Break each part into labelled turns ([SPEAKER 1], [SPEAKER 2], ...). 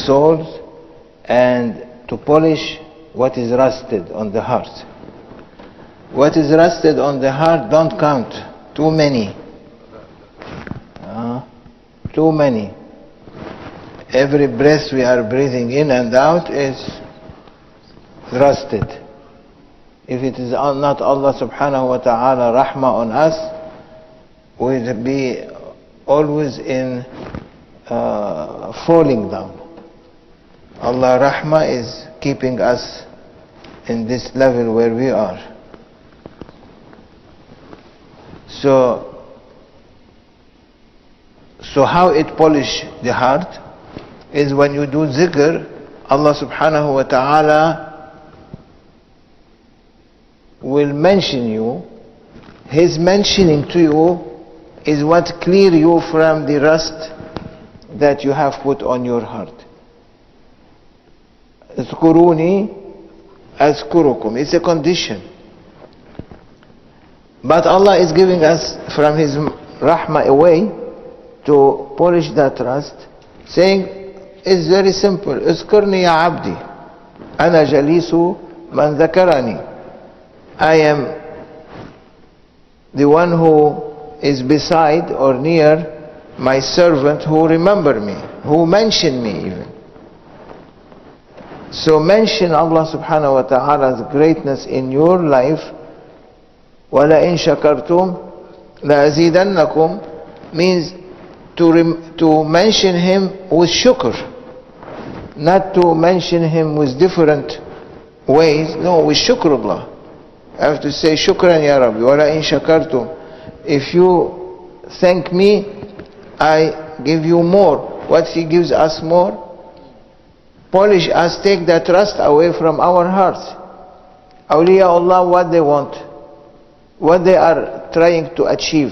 [SPEAKER 1] souls and to polish what is rusted on the heart. What is rusted on the heart don't count. Too many. Too many. Every breath we are breathing in and out is rusted. If it is not Allah subhanahu wa ta'ala rahmah on us, we'll be always in falling down. Allah rahmah is keeping us in this level where we are. So how it polish the heart is when you do zikr, Allah subhanahu wa ta'ala will mention you. His mentioning to you is what clear you from the rust that you have put on your heart. اذكروني أذكركم. It's a condition. But Allah is giving us from His rahmah a way to polish that rust, saying it's very simple. اذكرني يا عبدي أنا جليس من ذكرني. I am the one who is beside or near my servant who remember me, who mention me even. So mention Allah subhanahu wa ta'ala's greatness in your life. وَلَئِن شَكَرْتُمْ لَأَزِيدَنَّكُمْ means to mention Him with shukr, not to mention Him with different ways. No, with shukrullah. I have to say shukran ya Rabbi. وَلَئِن شَكَرْتُمْ. If you thank me, I give you more. What He gives us more? Polish us, take that rust away from our hearts. Awliyaullah, what they want, what they are trying to achieve.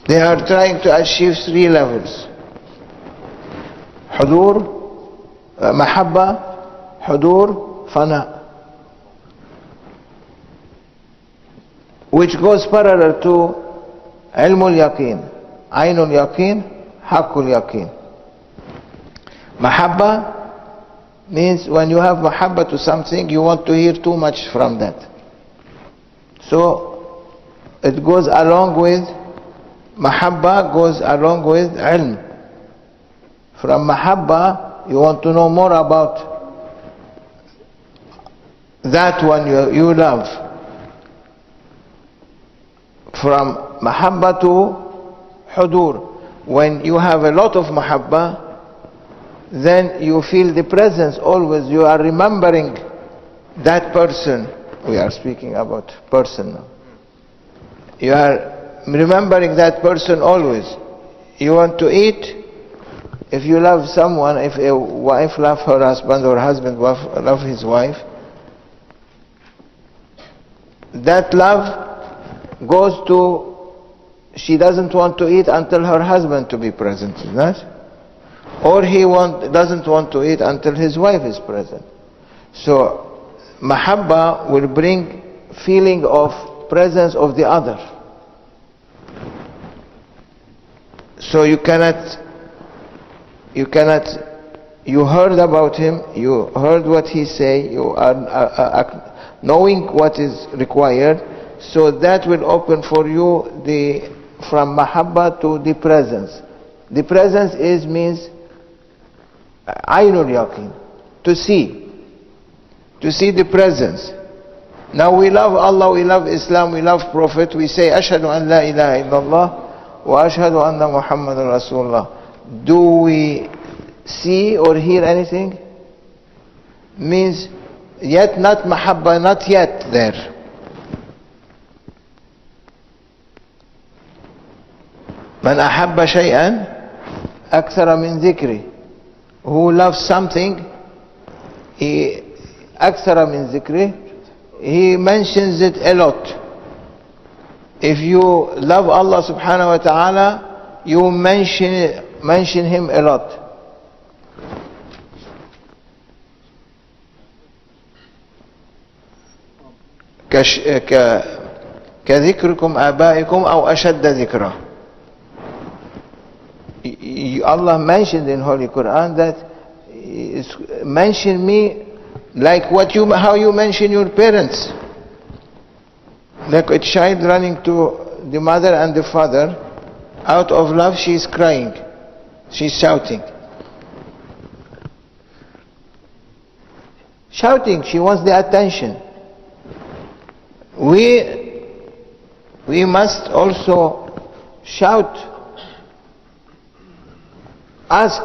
[SPEAKER 1] They are trying to achieve 3 levels. Hudur, Mahabbah, Hudur, Fana. Which goes parallel to Ilmul Yaqeen, Ainul Yaqeen, Haqqul Yaqeen. Mahabbah means when you have mahabbah to something, you want to hear too much from that. So it goes along with mahabbah, goes along with ilm. From mahabbah, you want to know more about that one you love. From mahabbah to hudur. When you have a lot of mahabbah, then you feel the presence always. You are remembering that person. We are speaking about person now. You are remembering that person always. You want to eat. If you love someone, if a wife loves her husband or husband loves his wife, that love goes to, she doesn't want to eat until her husband to be present, isn't it? Or he doesn't want to eat until his wife is present. So mahabbah will bring feeling of presence of the other. So you heard about him, you heard what he say, you are knowing what is required, so that will open for you from mahabbah to the presence. The presence means Ainul Yaqeen, to see the presence. Now we love Allah, we love Islam, we love Prophet, we say Ashhadu an la ilaha illallah wa ashhadu anna Muhammadan Rasulullah. Do we see or hear anything? Means yet not mahabbah, not yet there. Man ahabba shay'an akthara min dhikri. Who loves something, he akthara min dhikri, he mentions it a lot. If you love Allah subhanahu wa ta'ala, you mention Him a lot. كذكركم آبائكم أو أشد ذكرا. Allah mentioned in Holy Quran that mention me like how you mention your parents. Like a child running to the mother and the father, out of love she is crying, she's shouting. Shouting, she wants the attention. We must also shout, ask.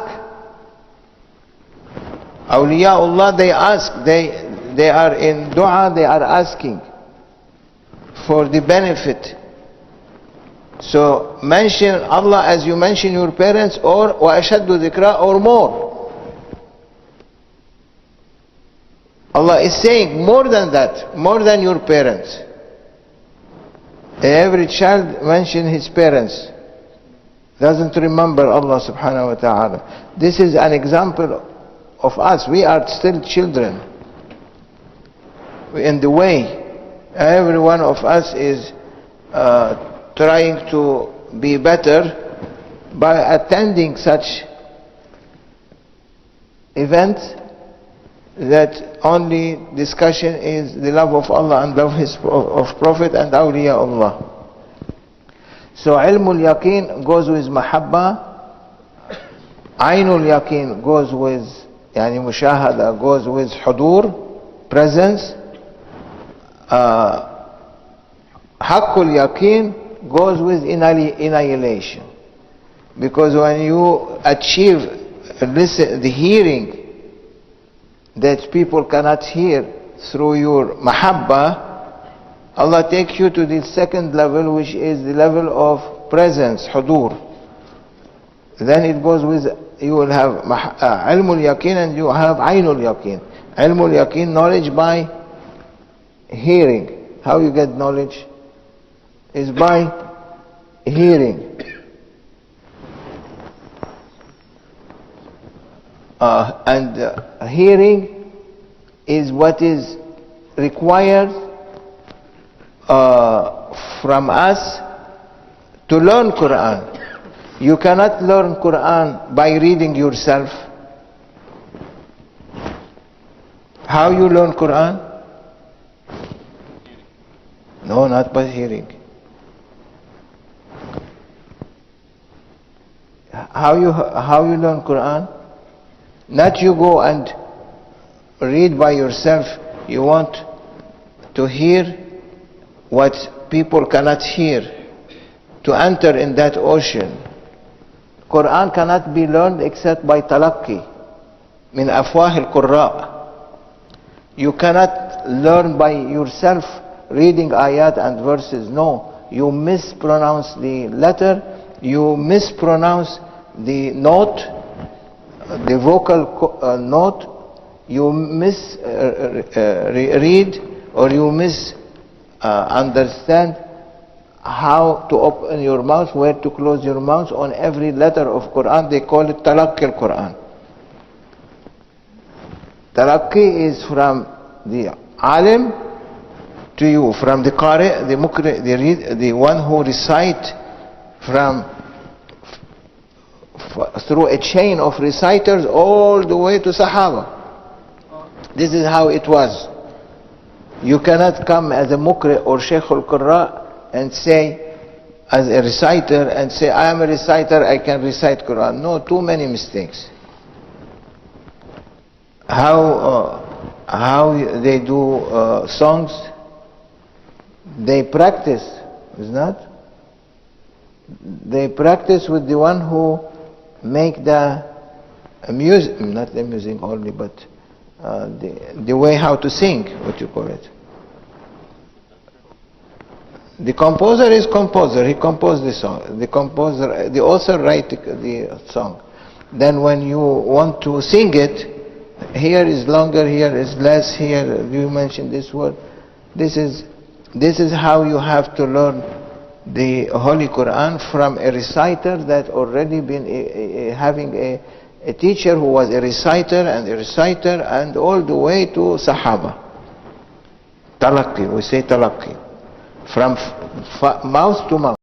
[SPEAKER 1] Awliyaullah, they ask, they are in dua, they are asking for the benefit. So mention Allah as you mention your parents, or وَأَشَدُّ ذِكْرًا, or more. Allah is saying more than that, more than your parents. Every child mention his parents, doesn't remember Allah subhanahu wa ta'ala. This is an example of us. We are still children. In the way, every one of us is trying to be better by attending such events that only discussion is the love of Allah and love of Prophet and awliyaullah. So ilmul yaqeen goes with mahabbah, aynul yaqeen goes with yani mushahada, goes with hudur, presence. Haqqul yaqeen goes with annihilation. Because when you achieve the hearing that people cannot hear through your mahabbah, Allah takes you to the second level, which is the level of presence, hudur. Then it goes with, you will have ilmul yaqeen and you have aynul yaqeen. Ilmul yaqeen, knowledge by hearing. How you get knowledge? Is by hearing. Hearing is what is required from us to learn Qur'an. You cannot learn Qur'an by reading yourself. How you learn Qur'an? No, not by hearing. How you learn Qur'an? Not you go and read by yourself. You want to hear what people cannot hear, to enter in that ocean. Quran cannot be learned except by talaqi min afwah al-qurra. You cannot learn by yourself reading ayat and verses. No, you mispronounce the letter, you mispronounce the note, the vocal note, you read or you understand how to open your mouth, where to close your mouth on every letter of Quran. They call it talaqqi al-Quran. Talaqqi is from the alim to you, from the qari, the mukri, the one who recite through a chain of reciters all the way to Sahaba. This is how it was. You cannot come as a mukri or Shaykh al-Qurra and say, as a reciter, and say, I am a reciter, I can recite Quran. No, too many mistakes. How they do songs, they practice, is not? They practice with the one who make the music, not the music only, but the way how to sing, what you call it. The composer is composer, he composed the song. The author write the song. Then when you want to sing it, here is longer, here is less, here you mention this word. This is how you have to learn the Holy Quran, from a reciter that already been having a teacher who was a reciter and all the way to Sahaba. Talaqqi, we say talaqqi. From mouth to mouth.